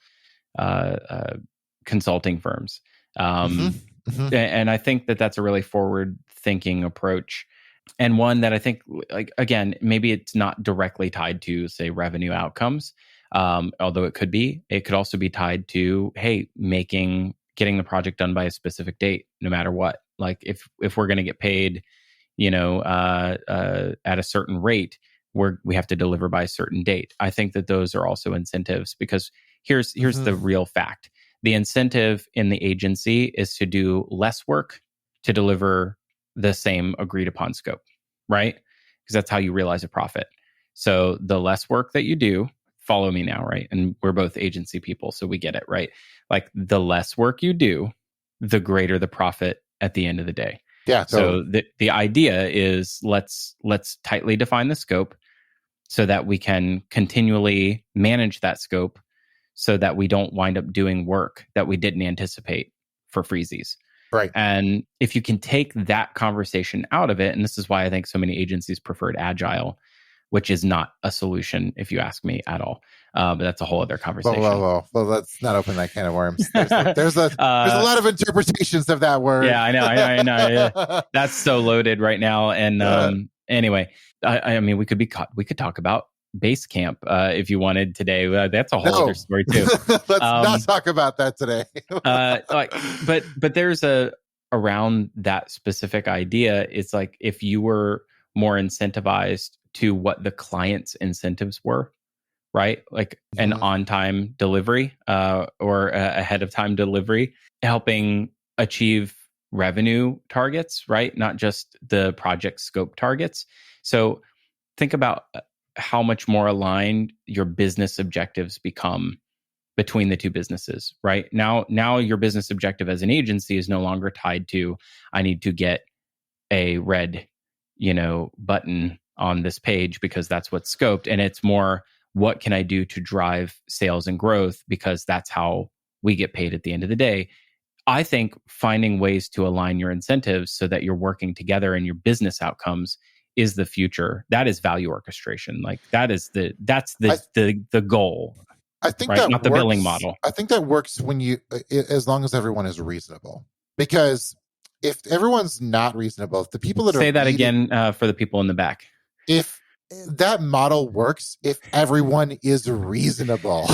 consulting firms. And I think that that's a really forward-thinking approach, and one that I think, like, again, maybe it's not directly tied to, say, revenue outcomes, although it could be. It could also be tied to, hey, getting the project done by a specific date, no matter what. Like if we're going to get paid, at a certain rate, we have to deliver by a certain date. I think that those are also incentives, because here's the real fact. The incentive in the agency is to do less work to deliver the same agreed upon scope, right? Because that's how you realize a profit. So the less work that you do, follow me now, right? And we're both agency people, so we get it, right? Like the less work you do, the greater the profit at the end of the day. Yeah. Totally. So the idea is let's tightly define the scope so that we can continually manage that scope, so that we don't wind up doing work that we didn't anticipate for freezies. Right. And if you can take that conversation out of it, and this is why I think so many agencies preferred agile, which is not a solution, if you ask me, at all. But that's a whole other conversation. Well, let's not open that can of worms. There's a lot of interpretations of that word. Yeah, I know. Yeah. That's so loaded right now. And anyway, I mean, we could talk about Basecamp if you wanted today. That's a whole other story too. Let's not talk about that today. But there's around that specific idea. It's like, if you were more incentivized to what the client's incentives were, right? Like an on-time delivery or ahead of time delivery, helping achieve revenue targets, right? Not just the project scope targets. So think about how much more aligned your business objectives become between the two businesses, right? Now your business objective as an agency is no longer tied to, I need to get a red, button on this page because that's what's scoped. And it's more, what can I do to drive sales and growth? Because that's how we get paid at the end of the day. I think finding ways to align your incentives so that you're working together in your business outcomes is the future. That is value orchestration. Like that's the goal. I think right? that Not the works, billing model. I think that works when as long as everyone is reasonable. Because if everyone's not reasonable, if the people that Say are that again for the people in the back. If that model works, if everyone is reasonable.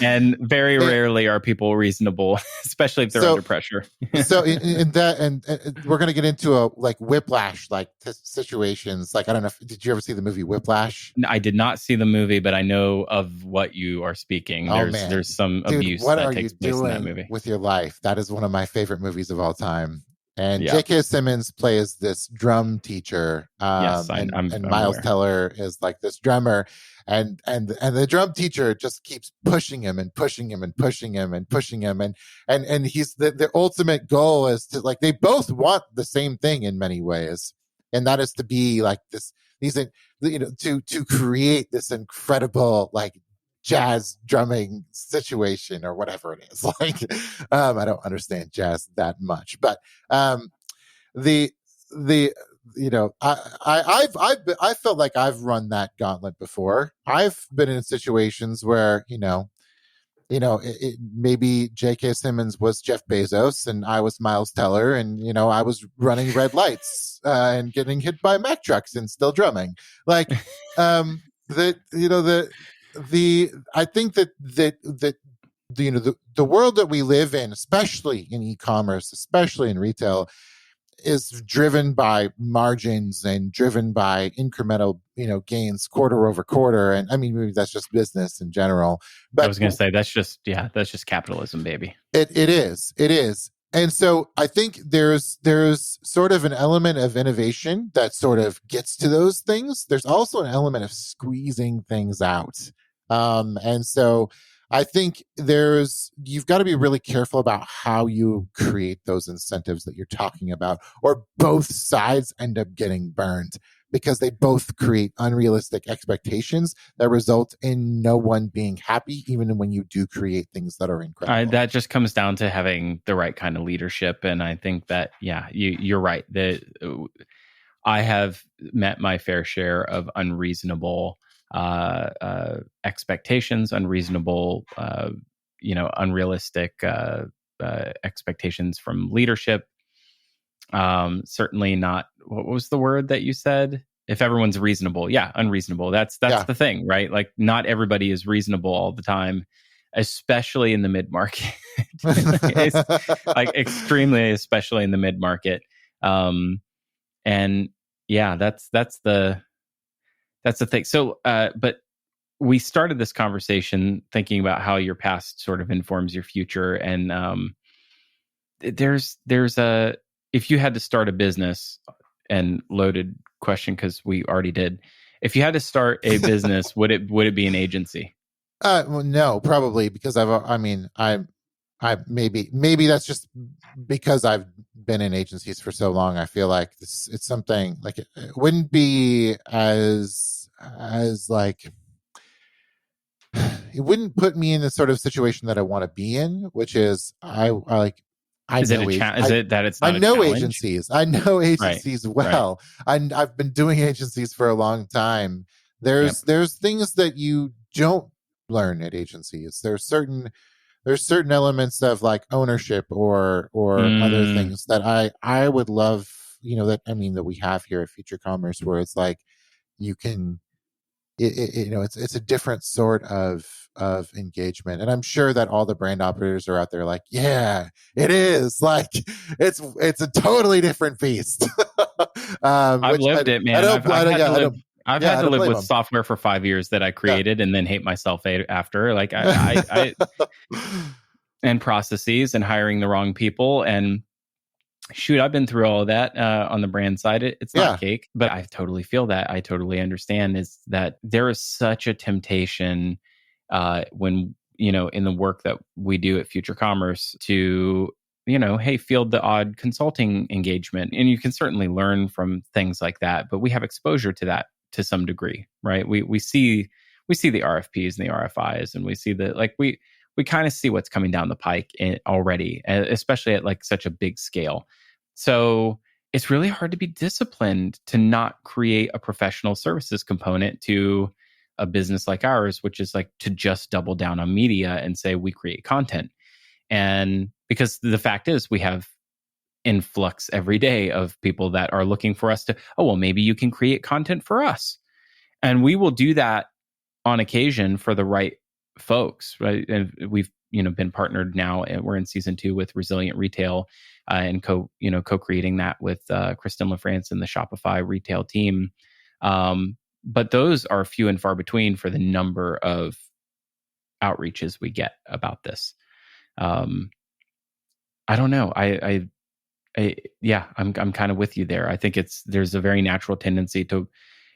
And very rarely are people reasonable, especially if they're under pressure. So in that, and we're going to get into a whiplash situations. I don't know. Did you ever see the movie Whiplash? I did not see the movie, but I know of what you are speaking. There's some abuse that takes place in that movie. With your life? That is one of my favorite movies of all time. And J.K. Simmons plays this drum teacher. Yes, and I'm Miles aware. Teller is this drummer. And the drum teacher just keeps pushing him and pushing him and pushing him and pushing him. And he's the ultimate goal is to they both want the same thing in many ways. And that is to be to create this incredible jazz drumming situation or whatever it is. I don't understand jazz that much, but I felt like I've run that gauntlet before. I've been in situations where maybe J.K. Simmons was Jeff Bezos and I was Miles Teller, and I was running red lights and getting hit by Mack trucks and still drumming. I think that the world that we live in, especially in e-commerce, especially in retail, is driven by margins and driven by incremental, gains quarter over quarter. And I mean, maybe that's just business in general. But I was going to say that's just capitalism, baby. It is. And so I think there's sort of an element of innovation that sort of gets to those things. There's also an element of squeezing things out. And so I think you've got to be really careful about how you create those incentives that you're talking about, or both sides end up getting burned because they both create unrealistic expectations that result in no one being happy, even when you do create things that are incredible. That just comes down to having the right kind of leadership. And I think that, you're right. I have met my fair share of unreasonable expectations, unreasonable, unrealistic expectations from leadership. Certainly not. What was the word that you said? If everyone's reasonable, unreasonable. That's the thing, right? Not everybody is reasonable all the time, especially in the mid-market. It's extremely, especially in the mid-market. And that's the thing. So, but we started this conversation thinking about how your past sort of informs your future, and there's a, if you had to start a business, and loaded question because we already did. If you had to start a business, would it be an agency? Well, no, probably because maybe that's just because I've been in agencies for so long. I feel like it's something it wouldn't be as it wouldn't put me in the sort of situation that I want to be in, which is I know agencies. I know agencies well. Right. I've been doing agencies for a long time. There's things that you don't learn at agencies. There's certain elements of ownership or other things that I would love, that we have here at Future Commerce, where it's you can, it's a different sort of engagement. And I'm sure that all the brand operators are out there yeah, it is it's a totally different beast. I've lived it, man. I've had to live with software for 5 years that I created and then hate myself after. I and processes and hiring the wrong people, and shoot, I've been through all of that on the brand side. It's not cake, but I totally feel that. I totally understand is that there is such a temptation when, in the work that we do at Future Commerce to hey, field the odd consulting engagement. And you can certainly learn from things like that, but we have exposure to that to some degree, right? We see the RFPs and the RFIs, and we see we kind of see what's coming down the pike already, especially at like such a big scale. So it's really hard to be disciplined to not create a professional services component to a business like ours, which is like to just double down on media and say we create content. And because the fact is, we have influx every day of people that are looking for us to, oh, well, maybe you can create content for us. And we will do that on occasion for the right folks, right? And we've, been partnered now, and we're in season 2 with Resilient Retail, and co-creating that with Kristen LaFrance and the Shopify retail team. But those are few and far between for the number of outreaches we get about this. I don't know. I'm kind of with you there. I think there's a very natural tendency to,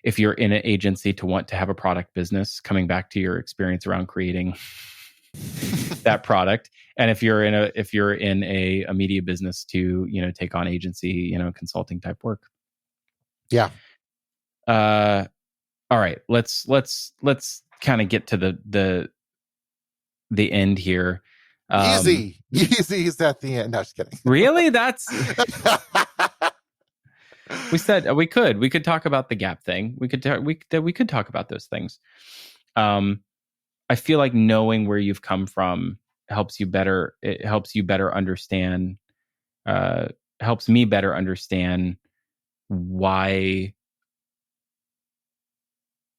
if you're in an agency, to want to have a product business, coming back to your experience around creating that product. And if you're in a media business, to, take on agency, consulting type work. Yeah. All right. Let's kind of get to the end here. Easy is at the end. No, just kidding. Really? That's we said we could talk about the Gap thing. We could talk about those things. I feel like knowing where you've come from helps you better. It helps you better understand. Helps me better understand why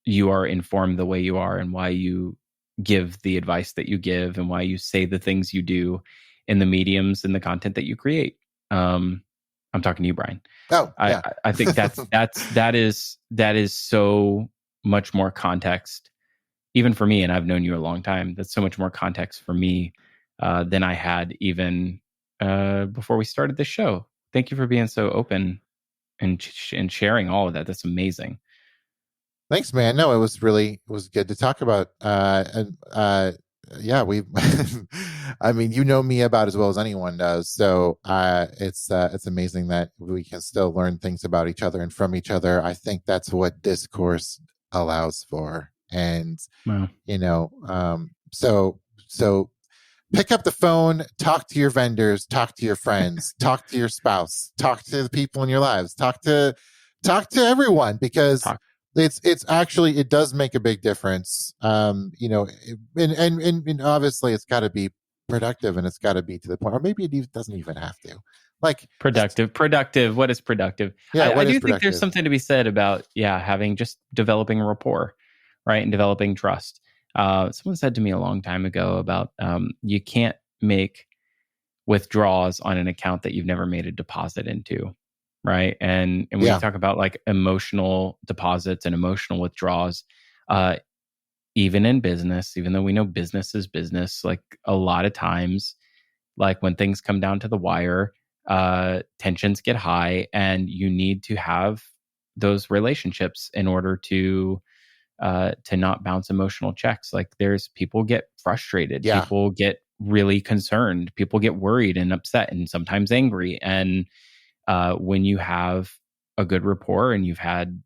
you are informed the way you are, and why you give the advice that you give, and why you say the things you do in the mediums and the content that you create. I'm talking to you, Brian. Oh, yeah. I think that is so much more context, even for me. And I've known you a long time. That's so much more context for me than I had even before we started this show. Thank you for being so open and sharing all of that. That's amazing. Thanks, man. No, it was good to talk about. Yeah, I mean, you know me about as well as anyone does. So it's amazing that we can still learn things about each other and from each other. I think that's what Discourse allows for. And, wow. So pick up the phone, talk to your vendors, talk to your friends, talk to your spouse, talk to the people in your lives, talk to everyone, because it's actually, it does make a big difference. And obviously it's got to be productive, and it's got to be to the point, or maybe it doesn't even have to. Like productive. What is productive? Yeah, I do think there's something to be said about having just developing a rapport, right, and developing trust. Someone said to me a long time ago about you can't make withdrawals on an account that you've never made a deposit into. Right. And when you talk about like emotional deposits and emotional withdrawals, even in business, even though we know business is business, like a lot of times, like when things come down to the wire, tensions get high, and you need to have those relationships in order to not bounce emotional checks. Like people get frustrated, people get really concerned, people get worried and upset, and sometimes angry. And when you have a good rapport and you've had,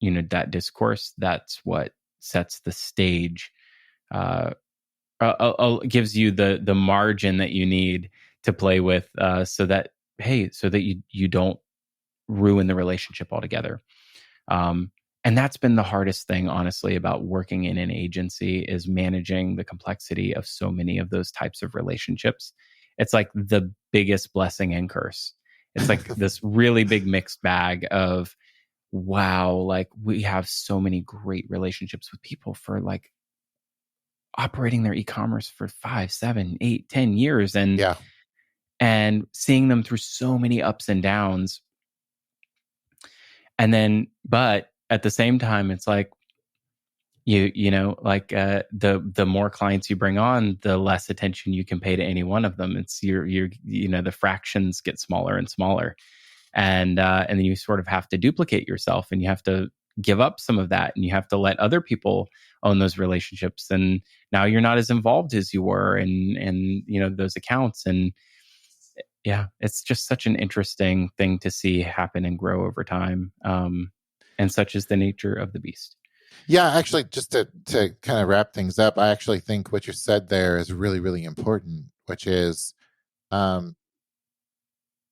that discourse, that's what sets the stage, gives you the margin that you need to play with, so that you don't ruin the relationship altogether. And that's been the hardest thing, honestly, about working in an agency, is managing the complexity of so many of those types of relationships. It's like the biggest blessing and curse. It's like this really big mixed bag of, wow, like we have so many great relationships with people for like operating their e-commerce for 5, 7, 8, 10 years, and seeing them through so many ups and downs. And then, but at the same time, it's like, the more clients you bring on, the less attention you can pay to any one of them. It's the fractions get smaller and smaller, and then you sort of have to duplicate yourself, and you have to give up some of that, and you have to let other people own those relationships. And now you're not as involved as you were in those accounts, and Yeah, it's just such an interesting thing to see happen and grow over time. And such is the nature of the beast. Yeah, actually, just to kind of wrap things up, I actually think what you said there is really, really important, which is um,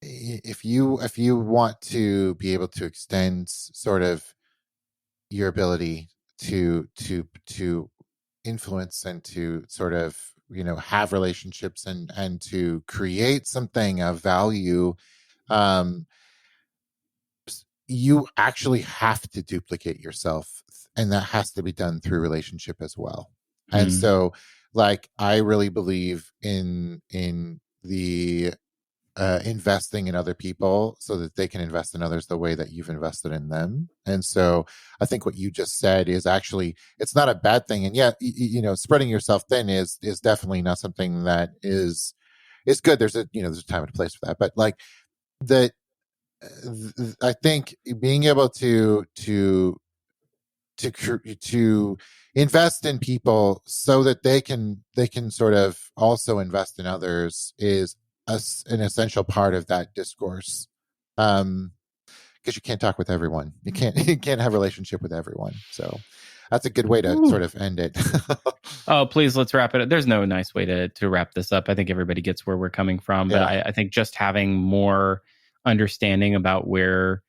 if you want to be able to extend sort of your ability to influence and to sort of have relationships and to create something of value, um, you actually have to duplicate yourself, and that has to be done through relationship as well. And so, like, I really believe in the investing in other people so that they can invest in others the way that you've invested in them. And so I think what you just said is actually, it's not a bad thing. And yet, spreading yourself thin is definitely not something that is good. There's a time and a place for that. But like I think being able to invest in people so that they can sort of also invest in others is an essential part of that discourse. Because you can't talk with everyone. You can't have a relationship with everyone. So that's a good way to sort of end it. Oh, please, let's wrap it up. There's no nice way to wrap this up. I think everybody gets where we're coming from, but I think just having more understanding about where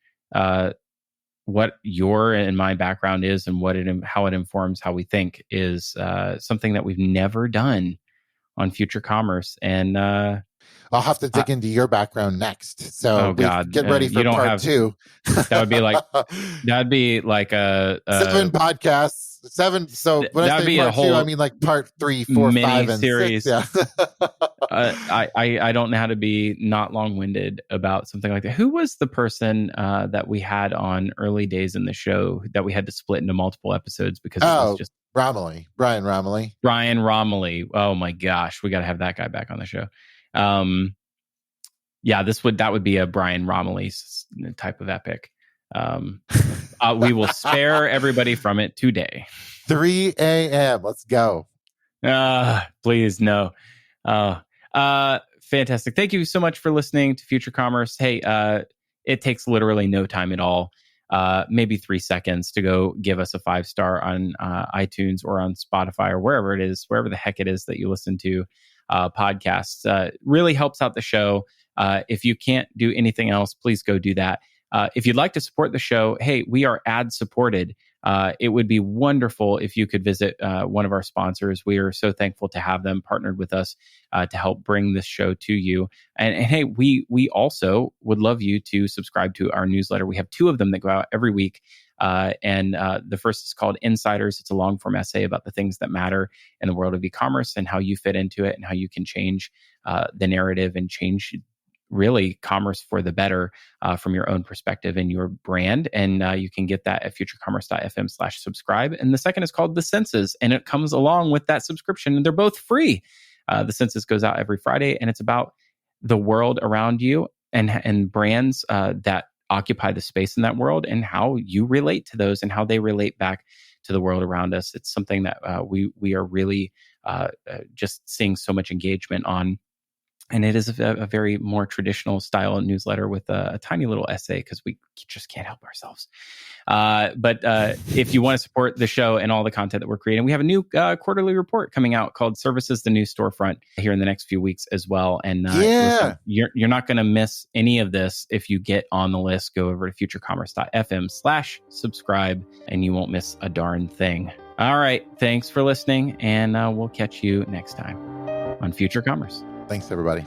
what your and my background is and how it informs how we think is something that we've never done on Future Commerce. And I'll have to dig into your background next. So get ready for part 2. That'd be like a 7 podcasts. 7. So when I say part 2, I mean like part 3, 4, 5, and series. 6. Yeah. I don't know how to be not long-winded about something like that. Who was the person that we had on early days in the show that we had to split into multiple episodes because it was just Brian Romilly. Brian Romilly. Oh my gosh, we got to have that guy back on the show. Yeah, that would be a Brian Romilly type of epic. We will spare everybody from it today. 3 a.m. Let's go. Please, no. Fantastic. Thank you so much for listening to Future Commerce. Hey, it takes literally no time at all. Maybe 3 seconds to go give us a 5-star on iTunes or on Spotify or wherever it is, wherever the heck it is that you listen to podcasts. Really helps out the show. If you can't do anything else, please go do that. If you'd like to support the show, hey, we are ad supported. It would be wonderful if you could visit one of our sponsors. We are so thankful to have them partnered with us to help bring this show to you. And hey, we also would love you to subscribe to our newsletter. We have 2 of them that go out every week. And the first is called Insiders. It's a long form essay about the things that matter in the world of e-commerce and how you fit into it and how you can change the narrative and change really commerce for the better from your own perspective and your brand. And you can get that at futurecommerce.fm/subscribe. And the second is called The Census, and it comes along with that subscription, and they're both free. The Census goes out every Friday, and it's about the world around you and brands that occupy the space in that world and how you relate to those and how they relate back to the world around us. It's something that we are really just seeing so much engagement on. And it is a very more traditional style newsletter with a tiny little essay because we just can't help ourselves. But if you want to support the show and all the content that we're creating, we have a new quarterly report coming out called Services, the New Storefront here in the next few weeks as well. And listen, you're not going to miss any of this if you get on the list. Go over to futurecommerce.fm/subscribe and you won't miss a darn thing. All right. Thanks for listening. And we'll catch you next time on Future Commerce. Thanks, everybody.